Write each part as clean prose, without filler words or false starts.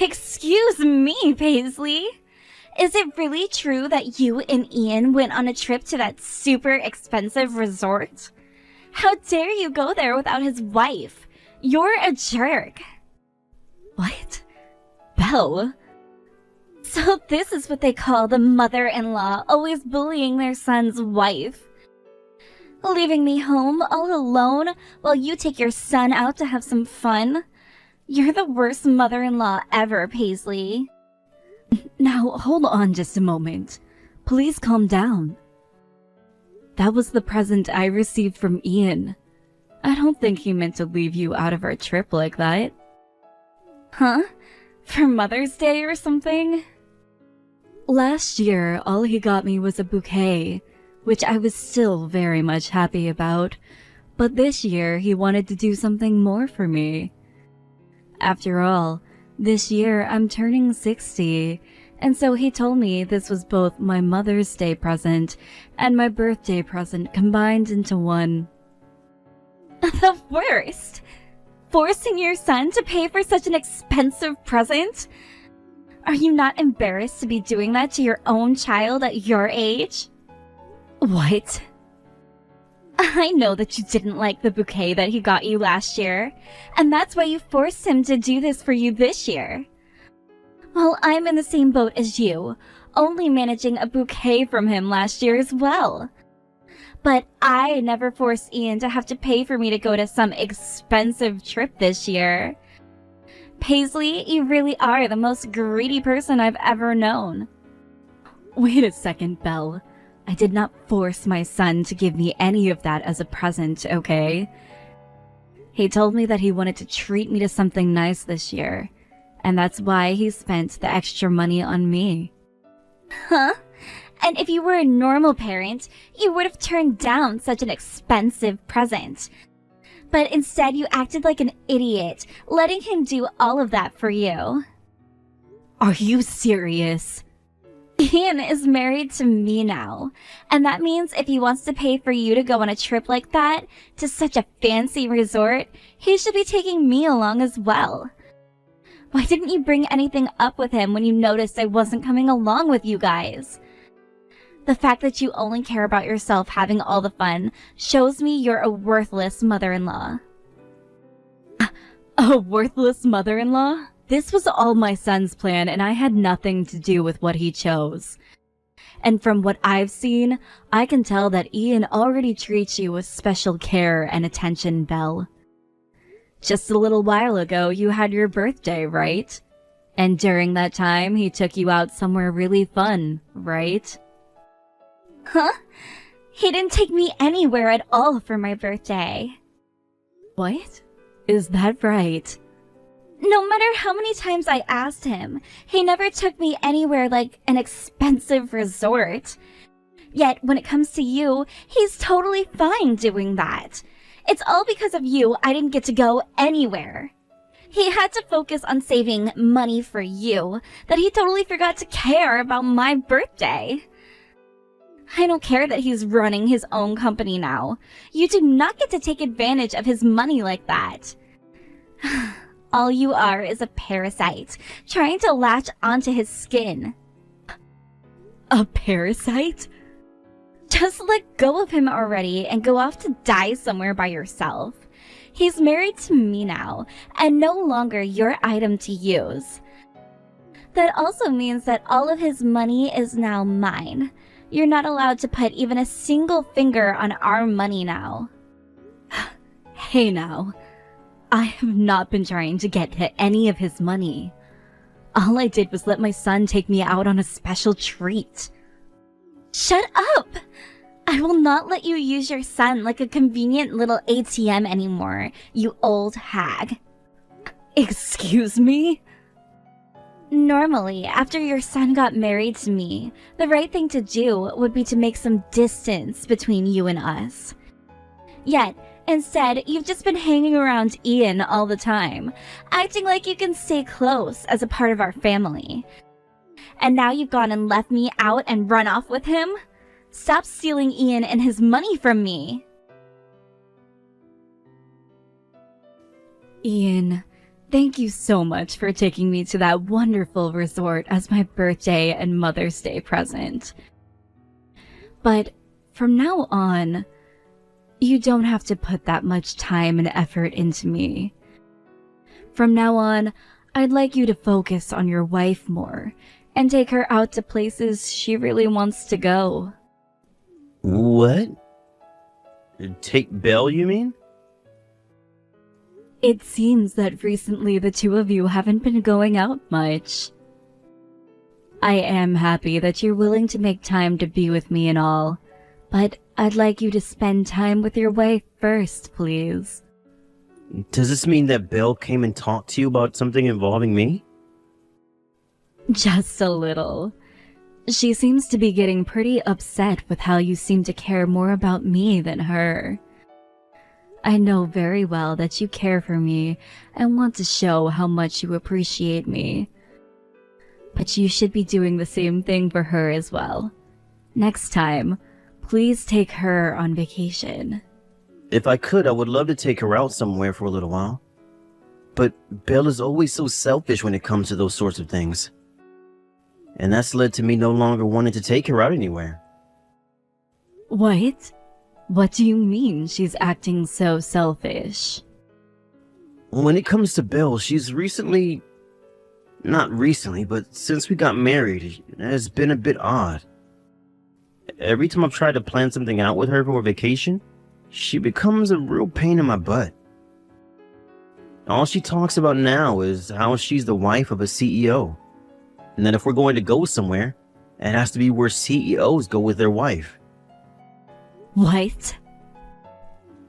Excuse me, Paisley. Is it really true that you and Ian went on a trip to that super expensive resort? How dare you go there without his wife? You're a jerk. What? Belle? So this is what they call the mother-in-law always bullying their son's wife. Leaving me home all alone while you take your son out to have some fun? You're the worst mother-in-law ever, Paisley. Now, hold on just a moment. Please calm down. That was the present I received from Ian. I don't think he meant to leave you out of our trip like that. Huh? For Mother's Day or something? Last year, all he got me was a bouquet, which I was still very much happy about. But this year, he wanted to do something more for me. After all, this year I'm turning 60, and so he told me this was both my Mother's Day present and my birthday present combined into one. The worst! Forcing your son to pay for such an expensive present? Are you not embarrassed to be doing that to your own child at your age? What? I know that you didn't like the bouquet that he got you last year, and that's why you forced him to do this for you this year. Well, I'm in the same boat as you, only managing a bouquet from him last year as well. But I never forced Ian to have to pay for me to go to some expensive trip this year. Paisley, you really are the most greedy person I've ever known. Wait a second, Belle. I did not force my son to give me any of that as a present, okay? He told me that he wanted to treat me to something nice this year, and that's why he spent the extra money on me. Huh? And if you were a normal parent, you would have turned down such an expensive present. But instead you acted like an idiot, letting him do all of that for you. Are you serious? Ian is married to me now, and that means if he wants to pay for you to go on a trip like that, to such a fancy resort, he should be taking me along as well. Why didn't you bring anything up with him when you noticed I wasn't coming along with you guys? The fact that you only care about yourself having all the fun shows me you're a worthless mother-in-law. A worthless mother-in-law? This was all my son's plan, and I had nothing to do with what he chose. And from what I've seen, I can tell that Ian already treats you with special care and attention, Belle. Just a little while ago, you had your birthday, right? And during that time, he took you out somewhere really fun, right? Huh? He didn't take me anywhere at all for my birthday. What? Is that right? No matter how many times I asked him, he never took me anywhere like an expensive resort. Yet, when it comes to you, he's totally fine doing that. It's all because of you I didn't get to go anywhere. He had to focus on saving money for you, that he totally forgot to care about my birthday. I don't care that he's running his own company now. You do not get to take advantage of his money like that. All you are is a parasite, trying to latch onto his skin. A parasite? Just let go of him already and go off to die somewhere by yourself. He's married to me now, and no longer your item to use. That also means that all of his money is now mine. You're not allowed to put even a single finger on our money now. Hey now. I have not been trying to get to any of his money. All I did was let my son take me out on a special treat. Shut up! I will not let you use your son like a convenient little ATM anymore, you old hag. Excuse me? Normally, after your son got married to me, the right thing to do would be to make some distance between you and us. Yet, instead, you've just been hanging around Ian all the time, acting like you can stay close as a part of our family. And now you've gone and left me out and run off with him? Stop stealing Ian and his money from me. Ian, Thank you so much for taking me to that wonderful resort as my birthday and Mother's Day present. But from now on, you don't have to put that much time and effort into me. From now on, I'd like you to focus on your wife more and take her out to places she really wants to go. What? Take Belle, you mean? It seems that recently the two of you haven't been going out much. I am happy that you're willing to make time to be with me and all, but I'd like you to spend time with your wife first, please. Does this mean that Belle came and talked to you about something involving me? Just a little. She seems to be getting pretty upset with how you seem to care more about me than her. I know very well that you care for me and want to show how much you appreciate me. But you should be doing the same thing for her as well. Next time, please take her on vacation. If I could, I would love to take her out somewhere for a little while. But Belle is always so selfish when it comes to those sorts of things. And that's led to me no longer wanting to take her out anywhere. What? What do you mean she's acting so selfish? When it comes to Belle, she's not recently, but since we got married, it has been a bit odd. Every time I've tried to plan something out with her for a vacation, she becomes a real pain in my butt. All she talks about now is how she's the wife of a CEO. And that if we're going to go somewhere, it has to be where CEOs go with their wife. What?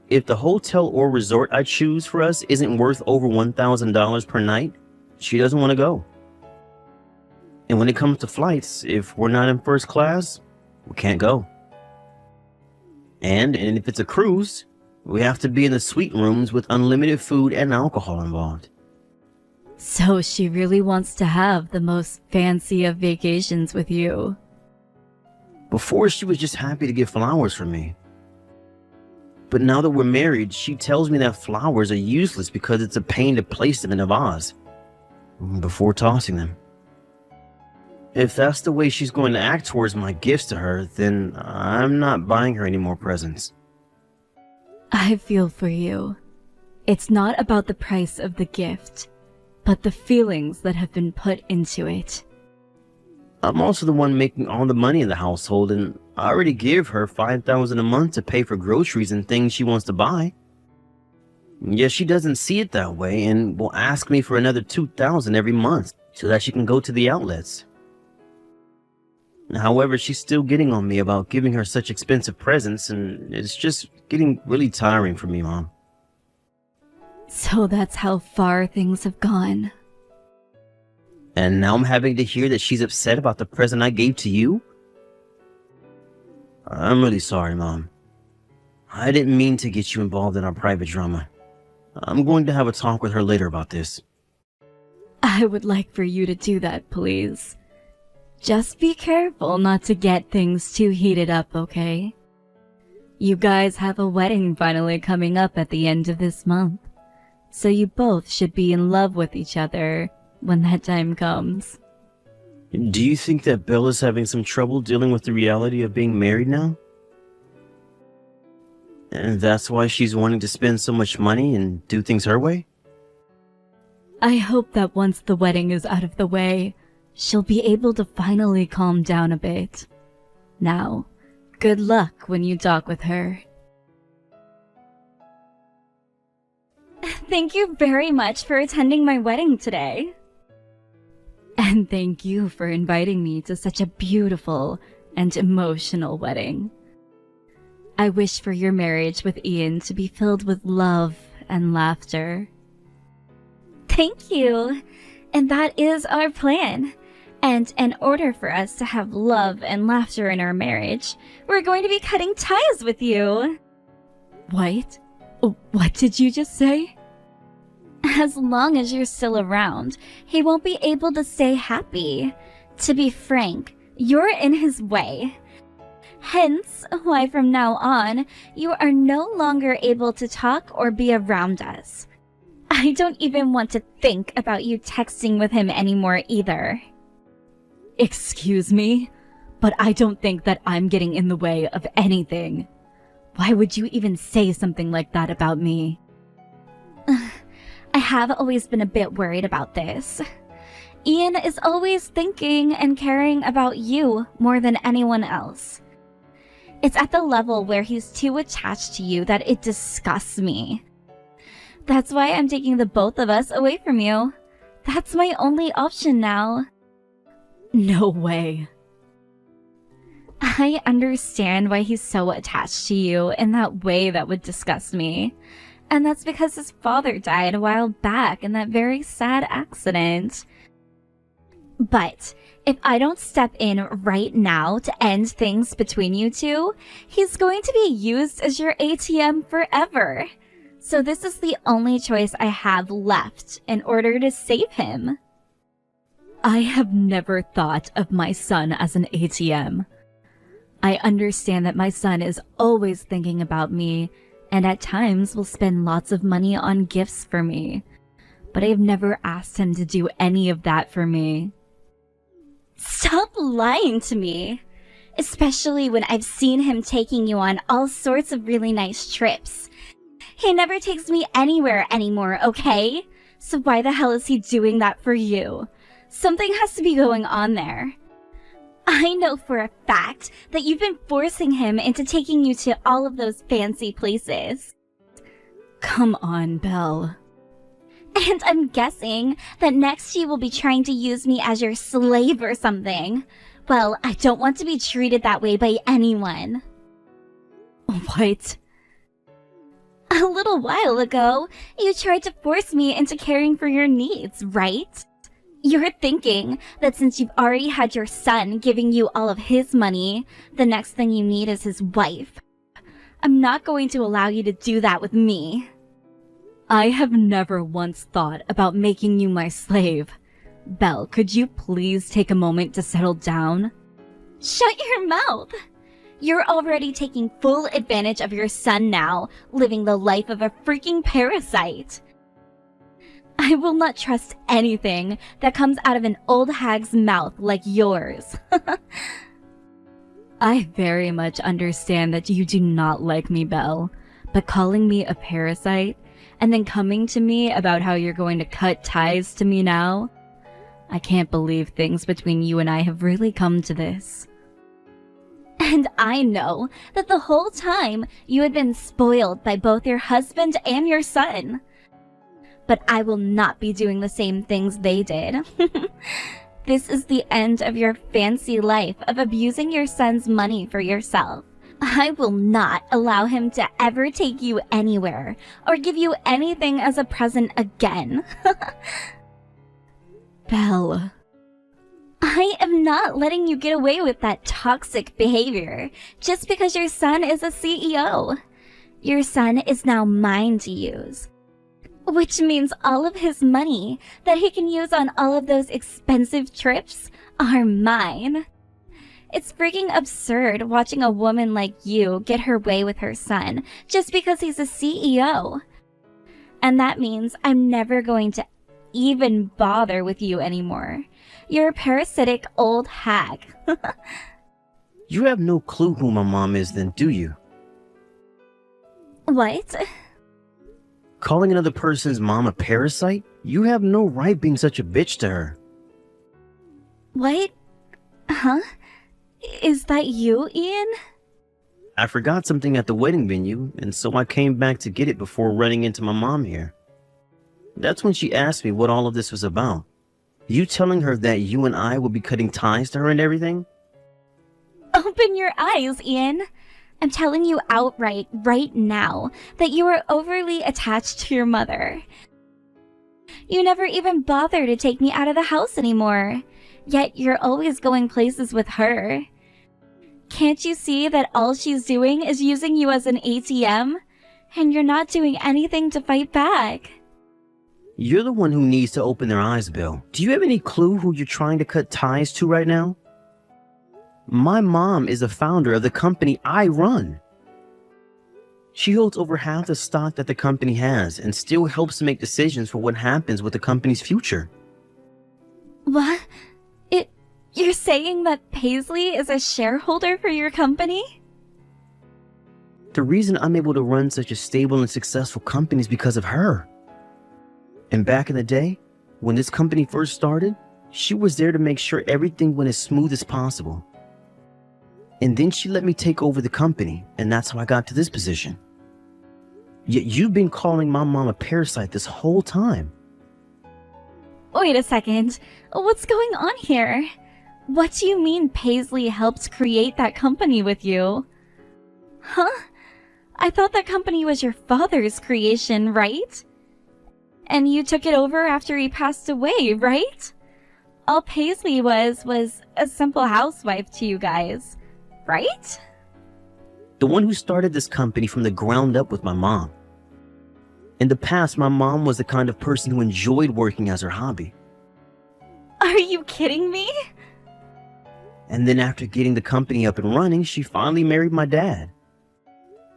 If the hotel or resort I choose for us isn't worth over $1,000 per night, she doesn't want to go. And when it comes to flights, if we're not in first class, we can't go. And if it's a cruise, we have to be in the suite rooms with unlimited food and alcohol involved. So she really wants to have the most fancy of vacations with you. Before, she was just happy to get flowers from me. But now that we're married, she tells me that flowers are useless because it's a pain to place them in a vase before tossing them. If that's the way she's going to act towards my gifts to her, then I'm not buying her any more presents. I feel for you. It's not about the price of the gift, but the feelings that have been put into it. I'm also the one making all the money in the household, and I already give her $5,000 a month to pay for groceries and things she wants to buy. Yet she doesn't see it that way and will ask me for another $2,000 every month so that she can go to the outlets. However, she's still getting on me about giving her such expensive presents, and it's just getting really tiring for me, Mom. So that's how far things have gone. And now I'm having to hear that she's upset about the present I gave to you? I'm really sorry, Mom. I didn't mean to get you involved in our private drama. I'm going to have a talk with her later about this. I would like for you to do that, please. Just be careful not to get things too heated up, okay? You guys have a wedding finally coming up at the end of this month, so you both should be in love with each other when that time comes. Do you think that Bella's having some trouble dealing with the reality of being married now? And that's why she's wanting to spend so much money and do things her way? I hope that once the wedding is out of the way, she'll be able to finally calm down a bit. Now, good luck when you talk with her. Thank you very much for attending my wedding today. And thank you for inviting me to such a beautiful and emotional wedding. I wish for your marriage with Ian to be filled with love and laughter. Thank you. And that is our plan. And in order for us to have love and laughter in our marriage, we're going to be cutting ties with you. What? What did you just say? As long as you're still around, he won't be able to stay happy. To be frank, you're in his way. Hence, why from now on, you are no longer able to talk or be around us. I don't even want to think about you texting with him anymore either. Excuse me, but I don't think that I'm getting in the way of anything. Why would you even say something like that about me? I have always been a bit worried about this. Ian is always thinking and caring about you more than anyone else. It's at the level where he's too attached to you that it disgusts me. That's why I'm taking the both of us away from you. That's my only option now. No way. I understand why he's so attached to you in that way that would disgust me. And that's because his father died a while back in that very sad accident. But if I don't step in right now to end things between you two, he's going to be used as your ATM forever. So this is the only choice I have left in order to save him. I have never thought of my son as an ATM. I understand that my son is always thinking about me and at times will spend lots of money on gifts for me. But I have never asked him to do any of that for me. Stop lying to me. Especially when I've seen him taking you on all sorts of really nice trips. He never takes me anywhere anymore, okay? So why the hell is he doing that for you? Something has to be going on there. I know for a fact that you've been forcing him into taking you to all of those fancy places. Come on, Belle. And I'm guessing that next you will be trying to use me as your slave or something. Well, I don't want to be treated that way by anyone. What? A little while ago, you tried to force me into caring for your needs, right? You're thinking that since you've already had your son giving you all of his money, the next thing you need is his wife. I'm not going to allow you to do that with me. I have never once thought about making you my slave. Belle, could you please take a moment to settle down? Shut your mouth! You're already taking full advantage of your son now, living the life of a freaking parasite. I will not trust anything that comes out of an old hag's mouth like yours. I very much understand that you do not like me, Belle, but calling me a parasite and then coming to me about how you're going to cut ties to me now? I can't believe things between you and I have really come to this. And I know that the whole time you had been spoiled by both your husband and your son. But I will not be doing the same things they did. This is the end of your fancy life of abusing your son's money for yourself. I will not allow him to ever take you anywhere or give you anything as a present again. Belle. I am not letting you get away with that toxic behavior just because your son is a CEO. Your son is now mine to use. Which means all of his money that he can use on all of those expensive trips are mine. It's freaking absurd watching a woman like you get her way with her son just because he's a CEO. And that means I'm never going to even bother with you anymore. You're a parasitic old hag. You have no clue who my mom is then, do you? What? Calling another person's mom a parasite? You have no right being such a bitch to her. What? Huh? Is that you, Ian? I forgot something at the wedding venue, and so I came back to get it before running into my mom here. That's when she asked me what all of this was about. You telling her that you and I will be cutting ties to her and everything? Open your eyes, Ian. I'm telling you outright right now that you are overly attached to your mother. You never even bother to take me out of the house anymore, yet you're always going places with her. Can't you see that all she's doing is using you as an ATM? And you're not doing anything to fight back. You're the one who needs to open their eyes, Bill. Do you have any clue who you're trying to cut ties to right now? My mom is the founder of the company I run. She holds over half the stock that the company has and still helps make decisions for what happens with the company's future. What? You're saying that Paisley is a shareholder for your company? The reason I'm able to run such a stable and successful company is because of her. And back in the day, when this company first started, she was there to make sure everything went as smooth as possible. And then she let me take over the company, and that's how I got to this position. Yet you've been calling my mom a parasite this whole time. Wait a second. What's going on here? What do you mean Paisley helped create that company with you? Huh? I thought that company was your father's creation, right? And you took it over after he passed away, right? All Paisley was a simple housewife to you guys, right? The one who started this company from the ground up with my mom. In the past, my mom was the kind of person who enjoyed working as her hobby. Are you kidding me? And then after getting the company up and running, she finally married my dad.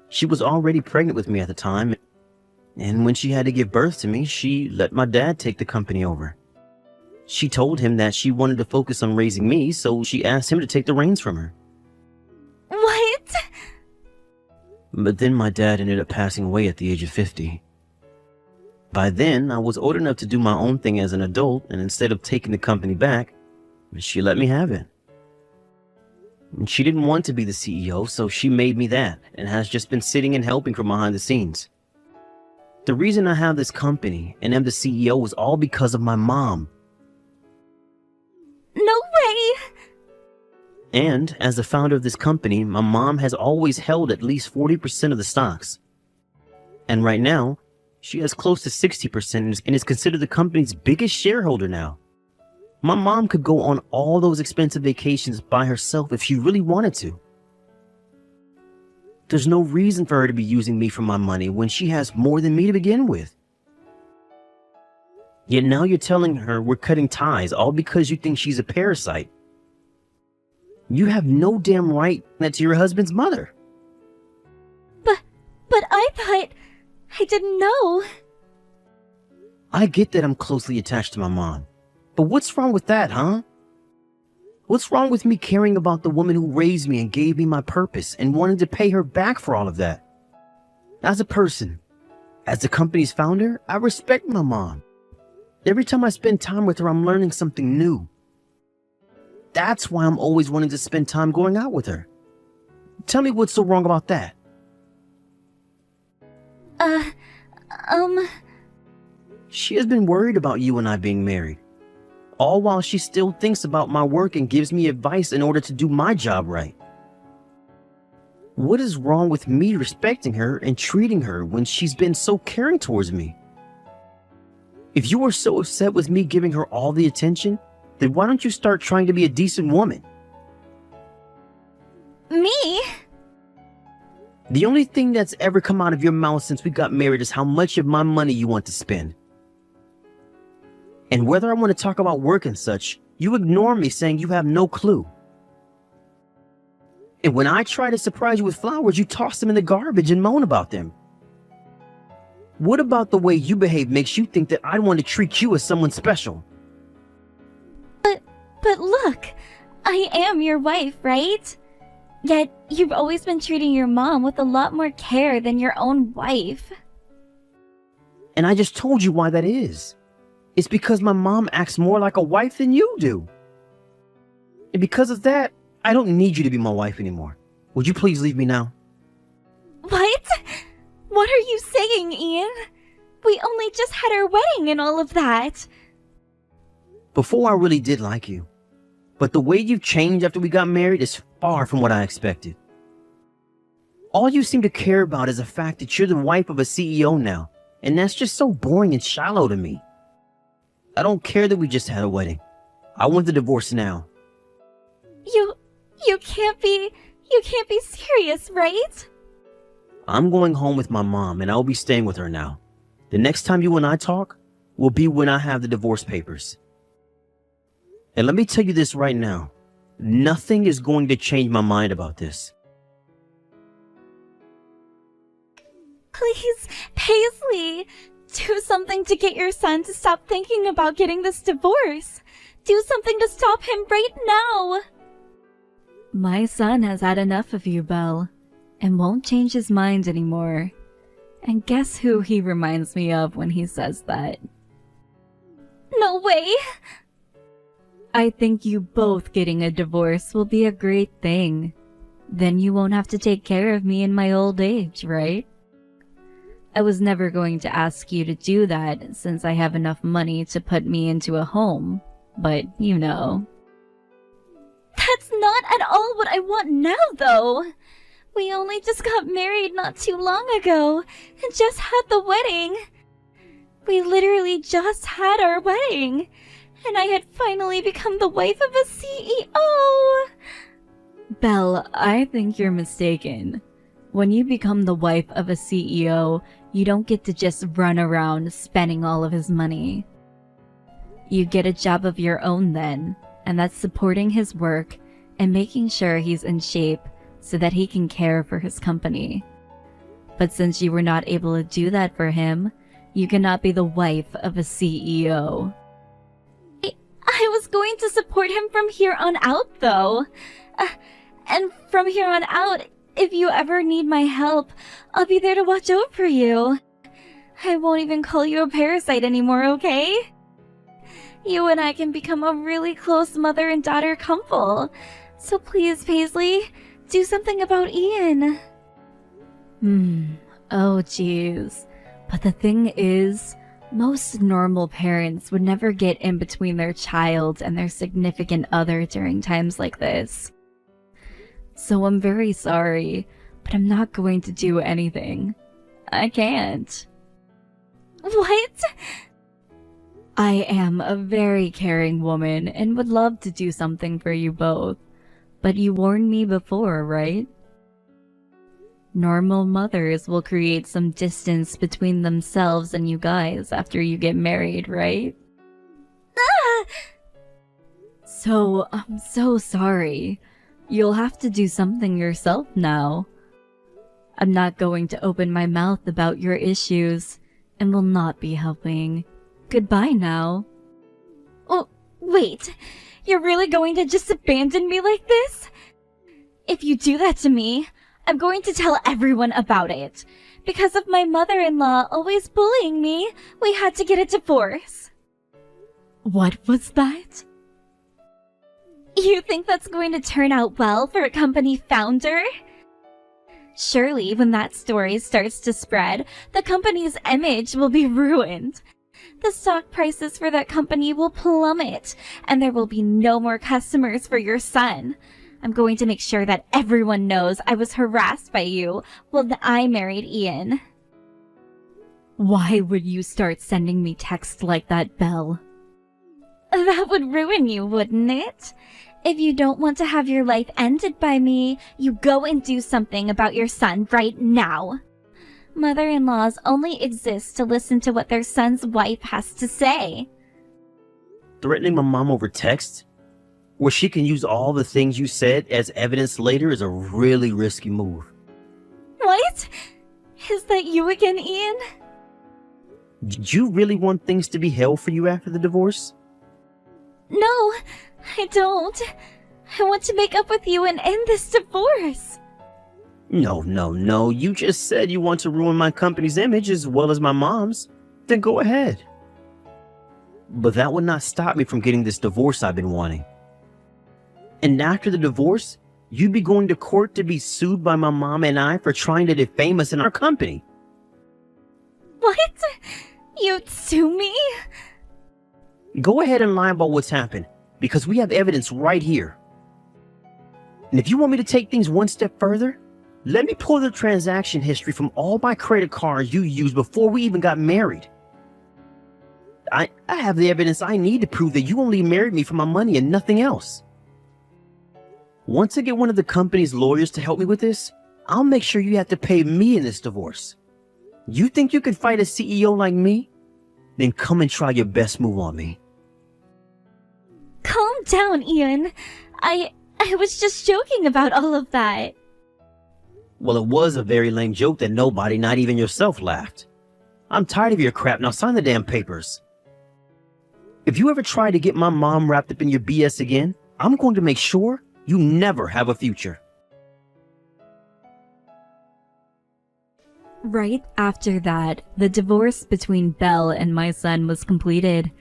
She was already pregnant with me at the time, and when she had to give birth to me, she let my dad take the company over. She told him that she wanted to focus on raising me, so she asked him to take the reins from her. What? But then my dad ended up passing away at the age of 50. By then, I was old enough to do my own thing as an adult, and instead of taking the company back, she let me have it. And she didn't want to be the CEO, so she made me that, and has just been sitting and helping from behind the scenes. The reason I have this company and am the CEO was all because of my mom. No way! And as the founder of this company, my mom has always held at least 40% of the stocks. And right now, she has close to 60% and is considered the company's biggest shareholder now. My mom could go on all those expensive vacations by herself if she really wanted to. There's no reason for her to be using me for my money when she has more than me to begin with. Yet now you're telling her we're cutting ties all because you think she's a parasite. You have no damn right that's your husband's mother. But I thought... I didn't know. I get that I'm closely attached to my mom. But what's wrong with that, huh? What's wrong with me caring about the woman who raised me and gave me my purpose and wanting to pay her back for all of that? As a person, as the company's founder, I respect my mom. Every time I spend time with her, I'm learning something new. That's why I'm always wanting to spend time going out with her. Tell me what's so wrong about that. She has been worried about you and I being married. All while she still thinks about my work and gives me advice in order to do my job right. What is wrong with me respecting her and treating her when she's been so caring towards me? If you are so upset with me giving her all the attention, then why don't you start trying to be a decent woman? Me? The only thing that's ever come out of your mouth since we got married is how much of my money you want to spend. And whether I want to talk about work and such, you ignore me saying you have no clue. And when I try to surprise you with flowers, you toss them in the garbage and moan about them. What about the way you behave makes you think that I want to treat you as someone special? But look, I am your wife, right? Yet, you've always been treating your mom with a lot more care than your own wife. And I just told you why that is. It's because my mom acts more like a wife than you do. And because of that, I don't need you to be my wife anymore. Would you please leave me now? What? What are you saying, Ian? We only just had our wedding and all of that. Before I really did like you. But the way you've changed after we got married is far from what I expected. All you seem to care about is the fact that you're the wife of a CEO now, and that's just so boring and shallow to me. I don't care that we just had a wedding. I want the divorce now. You can't be serious, right? I'm going home with my mom, and I'll be staying with her now. The next time you and I talk will be when I have the divorce papers. And let me tell you this right now. Nothing is going to change my mind about this. Please, Paisley, do something to get your son to stop thinking about getting this divorce. Do something to stop him right now. My son has had enough of you, Belle, and won't change his mind anymore. And guess who he reminds me of when he says that? No way. I think you both getting a divorce will be a great thing. Then you won't have to take care of me in my old age, right? I was never going to ask you to do that since I have enough money to put me into a home, but you know. That's not at all what I want now, though. We only just got married not too long ago and just had the wedding. We literally just had our wedding, and I had finally become the wife of a CEO. Belle, I think you're mistaken. When you become the wife of a CEO, you don't get to just run around spending all of his money. You get a job of your own then, and that's supporting his work and making sure he's in shape so that he can care for his company. But since you were not able to do that for him, you cannot be the wife of a CEO. I was going to support him from here on out, though. And from here on out, if you ever need my help, I'll be there to watch out for you. I won't even call you a parasite anymore, okay? You and I can become a really close mother and daughter couple. So please, Paisley, do something about Ian. Oh jeez. But the thing is, most normal parents would never get in between their child and their significant other during times like this. So I'm very sorry, but I'm not going to do anything. I can't. What? I am a very caring woman and would love to do something for you both. But you warned me before, right? Normal mothers will create some distance between themselves and you guys after you get married, right? Ah! So, I'm so sorry. You'll have to do something yourself now. I'm not going to open my mouth about your issues and will not be helping. Goodbye now. Oh, wait. You're really going to just abandon me like this? If you do that to me, I'm going to tell everyone about it. Because of my mother-in-law always bullying me, we had to get a divorce. What was that? You think that's going to turn out well for a company founder? Surely, when that story starts to spread, the company's image will be ruined. The stock prices for that company will plummet, and there will be no more customers for your son. I'm going to make sure that everyone knows I was harassed by you when I married Ian. Why would you start sending me texts like that, Belle? That would ruin you, wouldn't it? If you don't want to have your life ended by me, you go and do something about your son right now. Mother-in-laws only exist to listen to what their son's wife has to say. Threatening my mom over text, where she can use all the things you said as evidence later, is a really risky move. What? Is that you again, Ian? Did you really want things to be hell for you after the divorce? No, I don't. I want to make up with you and end this divorce. No. You just said you want to ruin my company's image as well as my mom's. Then go ahead. But that would not stop me from getting this divorce I've been wanting. And after the divorce, you'd be going to court to be sued by my mom and I for trying to defame us in our company. What? You'd sue me? Go ahead and lie about what's happened, because we have evidence right here. And if you want me to take things one step further, let me pull the transaction history from all my credit cards you used before we even got married. I have the evidence I need to prove that you only married me for my money and nothing else. Once I get one of the company's lawyers to help me with this, I'll make sure you have to pay me in this divorce. You think you can fight a CEO like me? Then come and try your best move on me. Calm down, Ian. I was just joking about all of that. Well, it was a very lame joke that nobody, not even yourself, laughed. I'm tired of your crap. Now sign the damn papers. If you ever try to get my mom wrapped up in your BS again, I'm going to make sure you never have a future. Right after that, the divorce between Belle and my son was completed.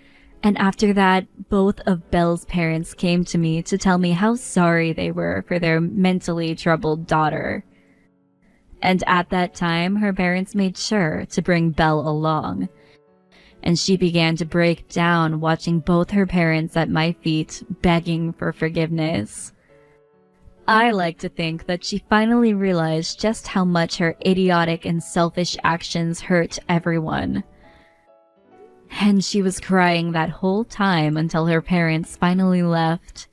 And after that, both of Belle's parents came to me to tell me how sorry they were for their mentally troubled daughter. And at that time, her parents made sure to bring Belle along. And she began to break down watching both her parents at my feet begging for forgiveness. I like to think that she finally realized just how much her idiotic and selfish actions hurt everyone. And she was crying that whole time until her parents finally left.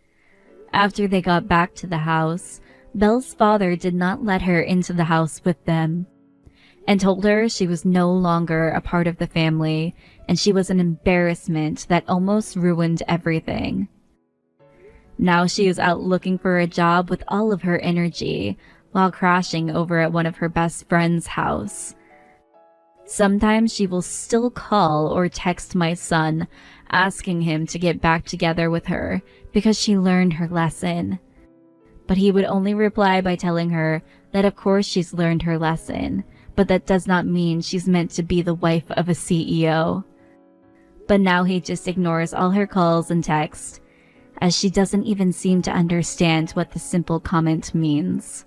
After they got back to the house, Belle's father did not let her into the house with them, and told her she was no longer a part of the family, and she was an embarrassment that almost ruined everything. Now she is out looking for a job with all of her energy, while crashing over at one of her best friend's house. Sometimes she will still call or text my son, asking him to get back together with her because she learned her lesson. But he would only reply by telling her that of course she's learned her lesson, but that does not mean she's meant to be the wife of a CEO. But now he just ignores all her calls and texts, as she doesn't even seem to understand what the simple comment means.